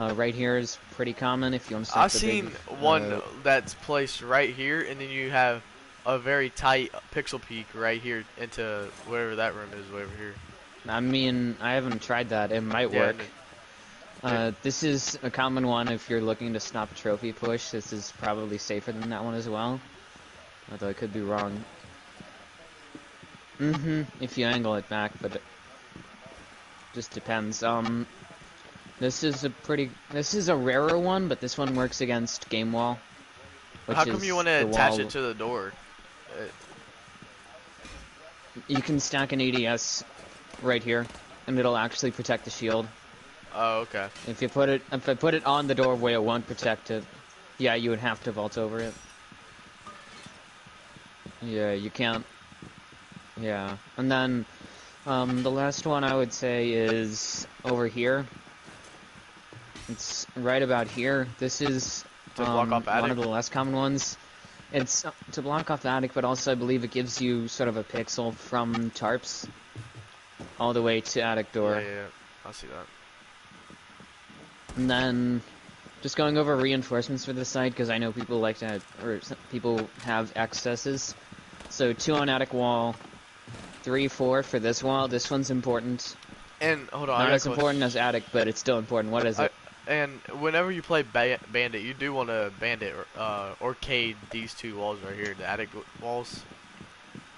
Right here is pretty common if you want to I've stop the big. seen one that's placed right here, and then you have a very tight pixel peak right here into wherever that room is, way over here. I mean, I haven't tried that. It might Yeah, work. and it, This is a common one if you're looking to stop a trophy push. This is probably safer than that one as well. Although I could be wrong. If you angle it back, but it just depends. This is a rarer one, but this one works against game wall, how which come you is want to the attach it wall. to the door? Uh, You can stack an ADS right here, and it'll actually protect the shield. oh, okay. If I put it on the doorway, it won't protect it. Yeah, you would have to vault over it. Yeah, you can't. Yeah, and then the last one I would say is over here. It's right about here. This is To block off one attic. of the less common ones. It's to block off the attic, but also I believe it gives you sort of a pixel from tarps all the way to attic Yeah, door. yeah, yeah. I see that. And then just going over reinforcements for this site, because I know people like to have, or people have excesses. So 2 on attic wall, 3, 4 for this wall. This one's important. And hold on, I Not got a as question. important as attic, but it's still important. What is I, it? and whenever you play Bandit, you do want to Bandit arcade these two walls right here, the attic walls,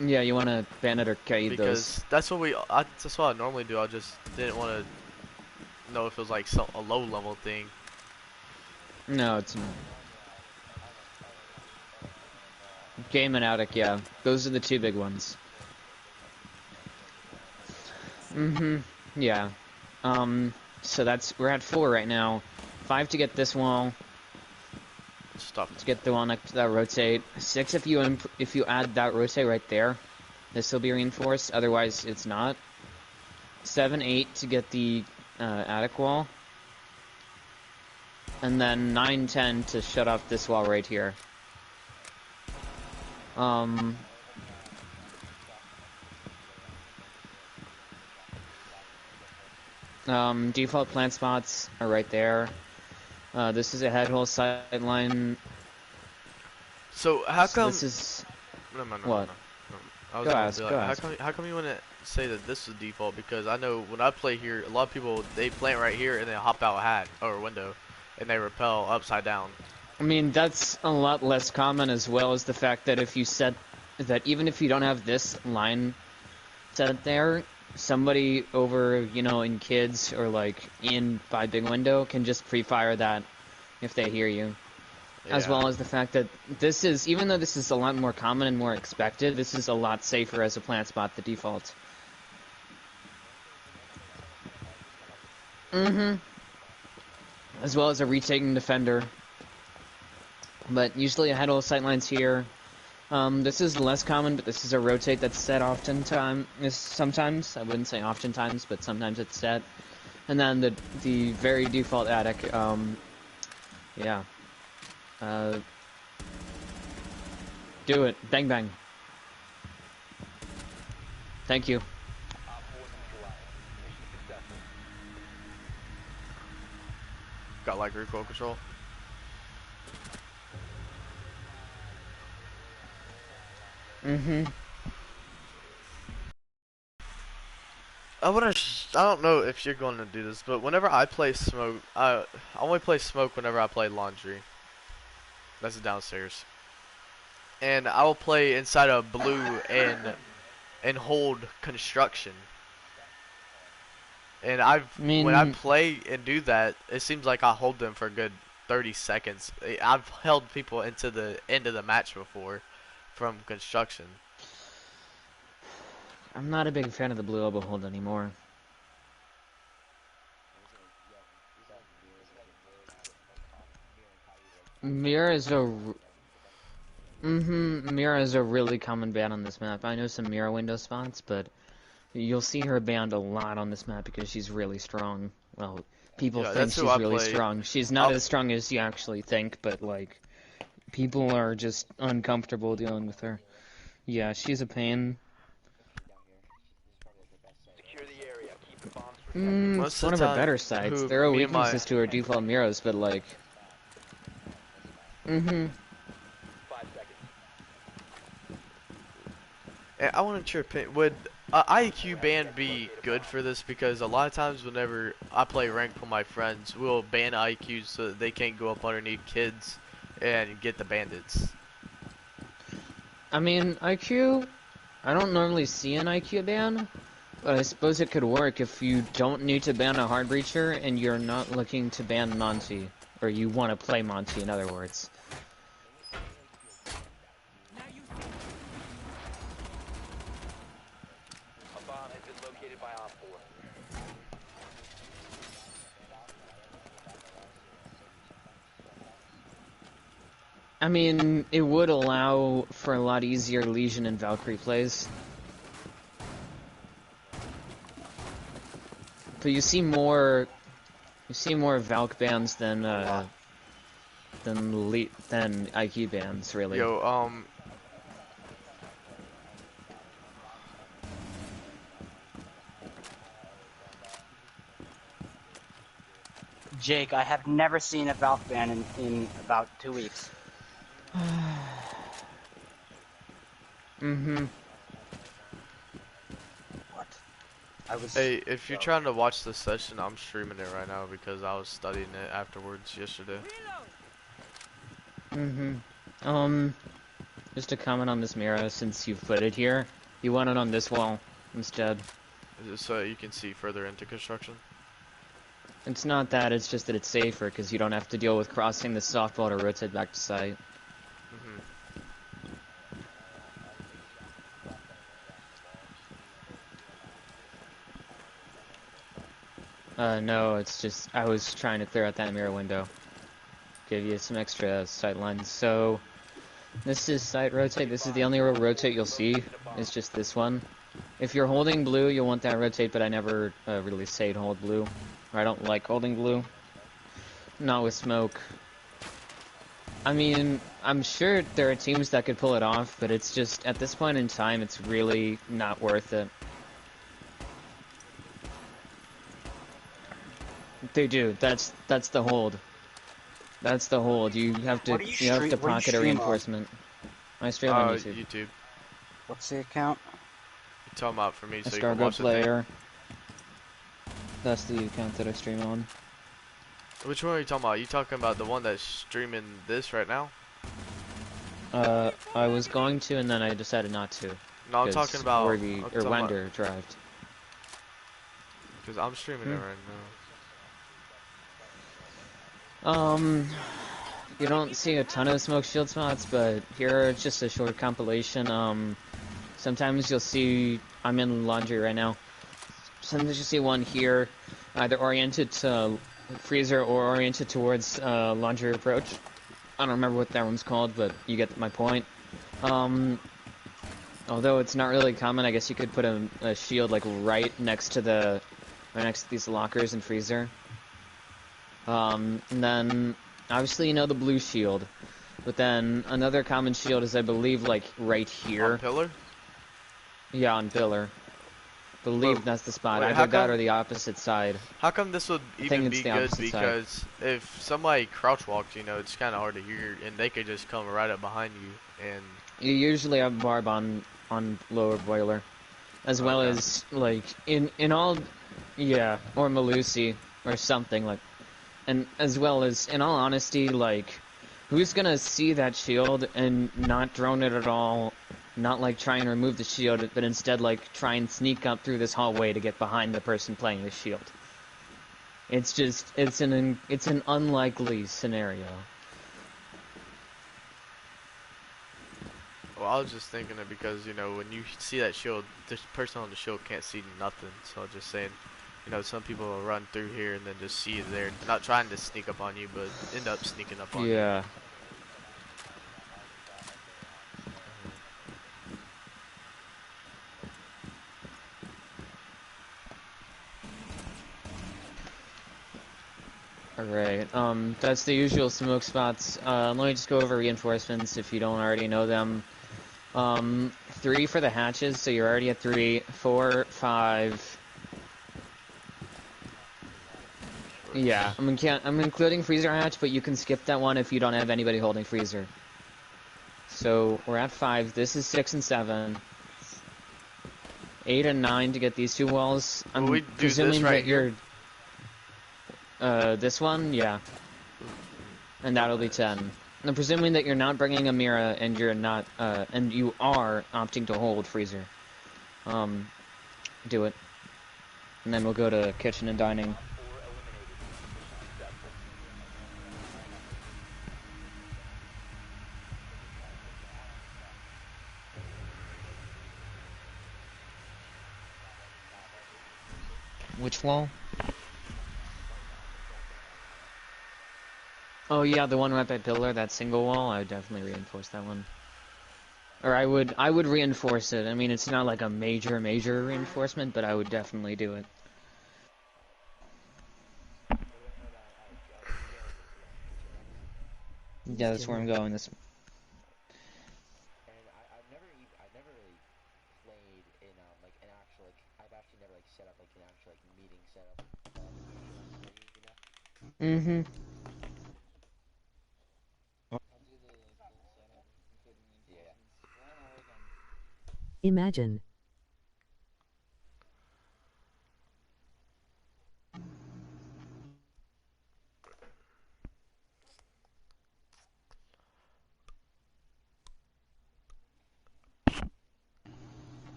Yeah, you want to ban it or arcade those. because that's what that's what I normally do. I just didn't want to know if it was like a low level thing. No, it's game and attic. Yeah, those are the two big ones. Yeah. So we're at 4 right now. 5 to get this wall. Stop. To get the wall next to that rotate. 6 if you add that rotate right there. This will be reinforced. Otherwise, it's not. 7, 8 to get the attic wall. And then 9, 10 to shut off this wall right here. Default plant spots are right there. This is a head hole sideline. So how come? This is No, no, no, no, what? no. I was Go gonna be ask. Go like, ask. how come you want to say that this is default? Because I know when I play here, a lot of people they plant right here and they hop out hat or window, and they rappel upside down. I mean, that's a lot less common, as well as the fact that if you set that, even if you don't have this line set there, somebody over, in kids or like in by big window can just pre-fire that if they hear you. As Yeah. well as the fact that this is, even though this is a lot more common and more expected, this is a lot safer as a plant spot, the default. As well as a retaking defender. But usually I had all sightlines here. This is less common, but this is a rotate that's set sometimes. I wouldn't say oftentimes, but sometimes it's set. And then the very default attic, yeah. Do it. Bang bang. Thank you. Got like recoil control. I don't know if you're going to do this, but whenever I play smoke, I only play smoke whenever I play laundry. That's downstairs. And I will play inside of blue and hold construction. And I when I mean, play and do that, it seems like I hold them for a good 30 seconds. I've held people into the end of the match before from construction. I'm not a big fan of the blue elbow hold anymore. Mira is Mira is a really common ban on this map. I know some Mira window spots, but you'll see her banned a lot on this map because she's really strong. Well, people Yeah, think that's who she's I really play. strong. She's not I'll as strong as you actually think, but like, people are just uncomfortable dealing with her. Yeah, she's a pain. It's Most one of of the our better time, sides. who There are me and my weaknesses to our default mirrors, but like... I want to your opinion. Would IQ ban be good for this? Because a lot of times whenever I play ranked with my friends, we'll ban IQs so that they can't go up underneath kids and get the bandits. I mean, IQ... I don't normally see an IQ ban, but I suppose it could work if you don't need to ban a hard breacher and you're not looking to ban Monty. Or you want to play Monty, in other words. I mean, it would allow for a lot easier Legion and Valkyrie plays. But you see more Valk bans than IQ bans, really. Yo, Jake, I have never seen a Valk ban in about 2 weeks. Mm-hmm. What? I was... hey, if you're trying to watch this session, I'm streaming it right now because I was studying it afterwards yesterday. Mm-hmm. Just to comment on this mirror, since you've put it here, you want it on this wall instead. So you can see further into construction. It's not that, it's just that it's safer, because you don't have to deal with crossing the softball to rotate back to site. No, it's just, I was trying to clear out that mirror window. Give you some extra sight lines. So, this is sight rotate, this is the only rotate you'll see, it's just this one. If you're holding blue, you'll want that rotate, but I never really say to hold blue. Or I don't like holding blue. Not with smoke. I mean, I'm sure there are teams that could pull it off, but it's just, at this point in time, it's really not worth it. They do. That's the hold. That's the hold. You have to pocket a reinforcement. I stream on YouTube. What's the account? You're talking about for me, so you Escargot can watch Player. That's the account that I stream on. Which one are you talking about? Are you talking about the one that's streaming this right now? I was going to, and then I decided not to. No, I'm talking about... Wender drived. Because I'm streaming it right now. You don't see a ton of smoke shield spots, but here it's just a short compilation. Sometimes you'll see, I'm in laundry right now. Sometimes you'll see one here, either oriented to freezer or oriented towards laundry approach. I don't remember what that one's called, but you get my point. Although it's not really common, I guess you could put a shield like right next to these lockers and freezer. And then, obviously, you know the blue shield. But then, another common shield is, I believe, like, right here. On pillar? Yeah, on pillar. Believe that's the spot. Wait, Either that or the opposite side. How come this would even be good? Because side. if somebody crouch walks, you know, it's kind of hard to hear, and they could just come right up behind you, and... You usually have barb on lower boiler. As well as, like, in all... Yeah, or Malusi, or something, like... And as well as, in all honesty, like, who's gonna see that shield and not drone it at all, not, like, try and remove the shield, but instead, like, try and sneak up through this hallway to get behind the person playing the shield? It's just, it's an unlikely scenario. Well, I was just thinking it because, you know, when you see that shield, this person on the shield can't see nothing, so I'm just saying... You know, some people will run through here and then just see you there. They're not trying to sneak up on you, but end up sneaking up on you. Yeah. Alright, that's the usual smoke spots. Let me just go over reinforcements if you don't already know them. 3 for the hatches, so you're already at 3, 4, 5... Yeah, I'm including freezer hatch, but you can skip that one if you don't have anybody holding freezer. So we're at 5. This is 6 and 7. 8 and 9 to get these 2 walls. Will I'm we do presuming this right that you're here? this one, yeah. And that'll be 10. I'm presuming that you're not bringing a Mira and you're not and you are opting to hold freezer. Do it. And then we'll go to kitchen and dining. Which wall? Oh yeah, the one right by pillar, that single wall. I would definitely reinforce that one. Or I would reinforce it. I mean, it's not like a major reinforcement, but I would definitely do it. Yeah, that's where I'm going. This. And I've never really played in like an actual I've actually never like set up like an actual meeting setup. Mm-hmm. Imagine.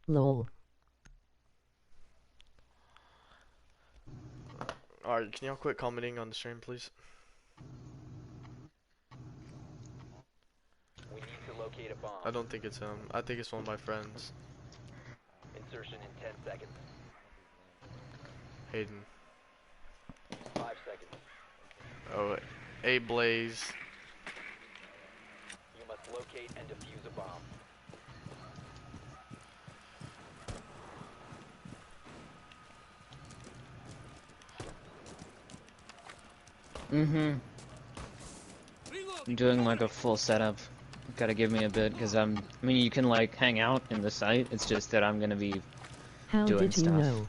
Lol. Alright, can y'all quit commenting on the stream, please? We need to locate a bomb. I don't think it's him. I think it's one of my friends. Insertion in 10 seconds. Hayden. 5 seconds. Oh, A Blaze. You must locate and defuse a bomb. Mm-hmm. I'm doing like a full setup. Gotta give me a bit, because I mean, you can like hang out in the site, it's just that I'm gonna be How doing did he stuff. know?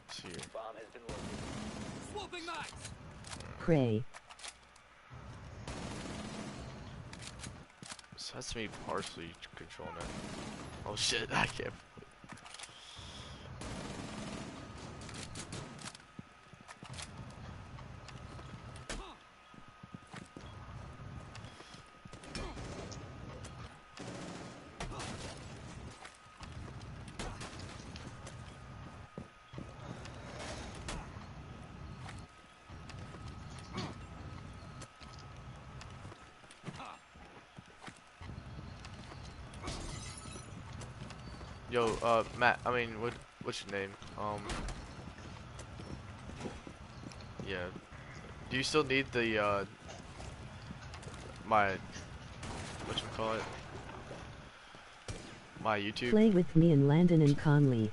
Let's see here. Bomb has been located. Swapping mags! Pray. So that's me partially controlling it. Oh shit, I can't. Yo, Matt, I mean, what's your name? Yeah. Do you still need the, my, whatchamacallit? My YouTube? Play with me and Landon and Conley.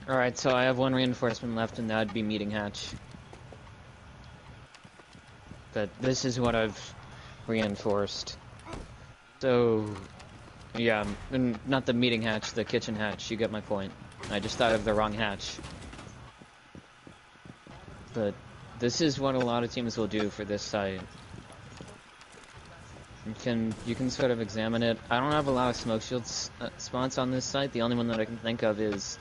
Alright, so I have one reinforcement left, and that'd be meeting hatch. But this is what I've reinforced. So, yeah, and not the meeting hatch, the kitchen hatch, you get my point. I just thought of the wrong hatch. But this is what a lot of teams will do for this site. You can sort of examine it. I don't have a lot of smoke shield spots on this site. The only one that I can think of is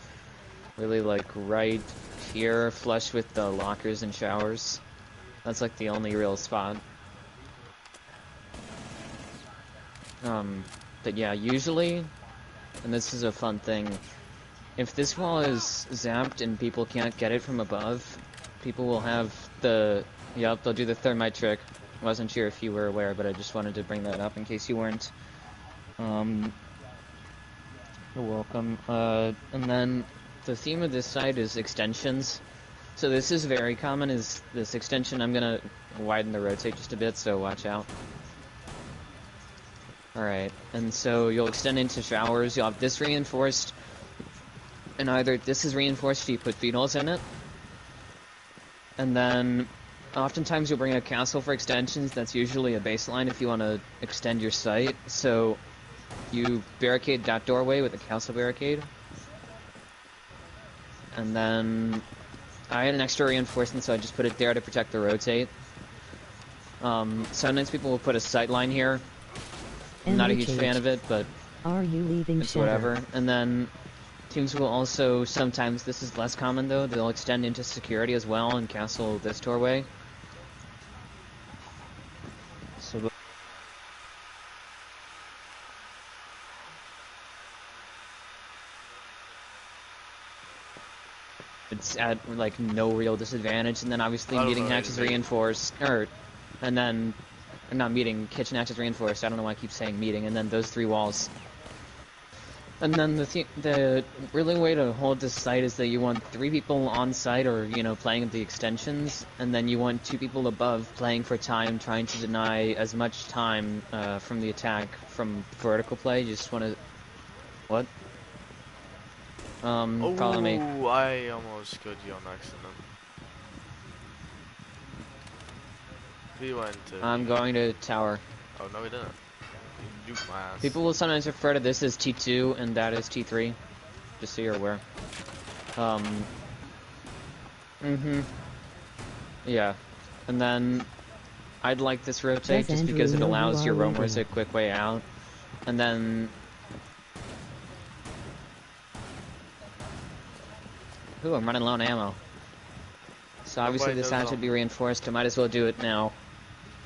really like right here, flush with the lockers and showers. That's like the only real spot. But yeah, usually, and this is a fun thing, if this wall is zapped and people can't get it from above, people will have they'll do the thermite trick. Wasn't sure if you were aware, but I just wanted to bring that up in case you weren't. You're welcome. And then the theme of this site is extensions. So this is very common, is this extension. I'm gonna widen the rotate just a bit, so watch out. Alright, and so you'll extend into showers. You'll have this reinforced, and either this is reinforced, you put phenols in it, and then oftentimes you'll bring a castle for extensions. That's usually a baseline if you want to extend your site. So you barricade that doorway with a castle barricade, and then I had an extra reinforcement, so I just put it there to protect the rotate. Sometimes people will put a sight line here. I'm not a huge fan of it, but Are you leaving it's Shatter? whatever. And then teams will also sometimes, this is less common though, they'll extend into security as well and castle this doorway. So it's at like no real disadvantage, and then obviously I don't meeting know hatches anything. reinforced, and then not meeting kitchen hatches reinforced. I don't know why I keep saying meeting, and then those three walls. And then the really way to hold this site is that you want 3 people on site or, you know, playing at the extensions, and then you want 2 people above playing for time, trying to deny as much time from the attack from vertical play. You just want to... What? Follow me. Oh, I almost killed you on accident. We went to... I'm going to tower. Oh, no, we didn't. You duped my ass. People will sometimes refer to this as T2 and that as T3, just so you're aware. Yeah. And then I'd like this rotate Does just because it Andrew know allows you your are roamers leaving? a quick way out. And then... Ooh, I'm running low on ammo. So obviously Nobody this knows hatch would I'm- be reinforced, I might as well do it now.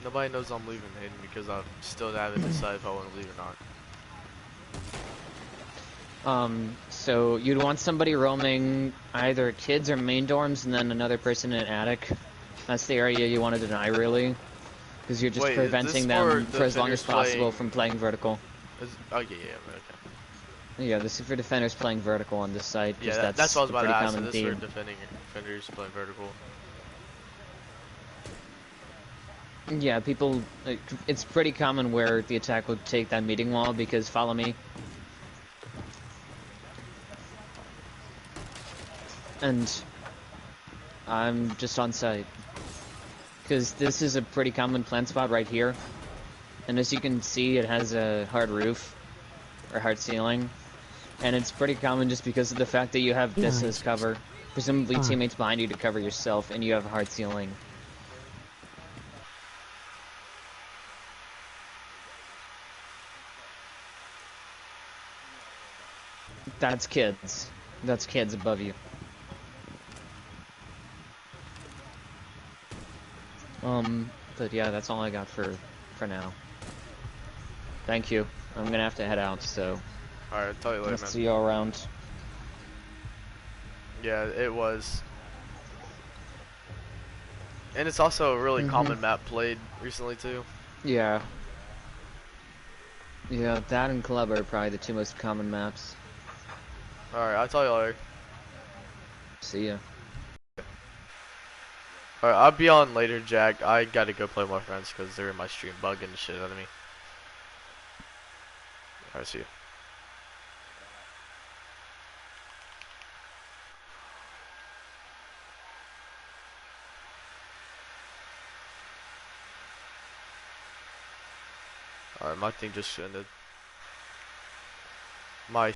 Nobody knows I'm leaving Hayden because I still haven't decided if I want to leave or not. So you'd want somebody roaming either kids or main dorms and then another person in an attic. That's the area you want to deny, really. Because you're just Wait, is this preventing for them for as long as defenders possible playing- from playing vertical. Oh, okay. Yeah, this is for defenders playing vertical on this site. 'Cause Yeah, that's what I was a about to pretty ask. common Is this for theme. defenders playing vertical? Yeah, people... It's pretty common where the attack would take that meeting wall because, follow me. And I'm just on site. Because this is a pretty common plant spot right here. And as you can see, it has a hard roof. Or hard ceiling. And it's pretty common just because of the fact that you have this Yeah. as cover. Presumably Ah. teammates behind you to cover yourself, and you have a hard ceiling. That's kids. That's kids above you. But yeah, that's all I got for now. Thank you. I'm gonna have to head out, so Alright, talk to you later, I'll man. see you all around. Yeah, it was. And it's also a really common map played recently, too. Yeah. Yeah, that and Club are probably the 2 most common maps. Alright, I'll tell you later. See ya. Alright, I'll be on later, Jack. I gotta go play with my friends because they're in my stream bugging the shit out of me. Alright, see you. Alright, my thing just ended. My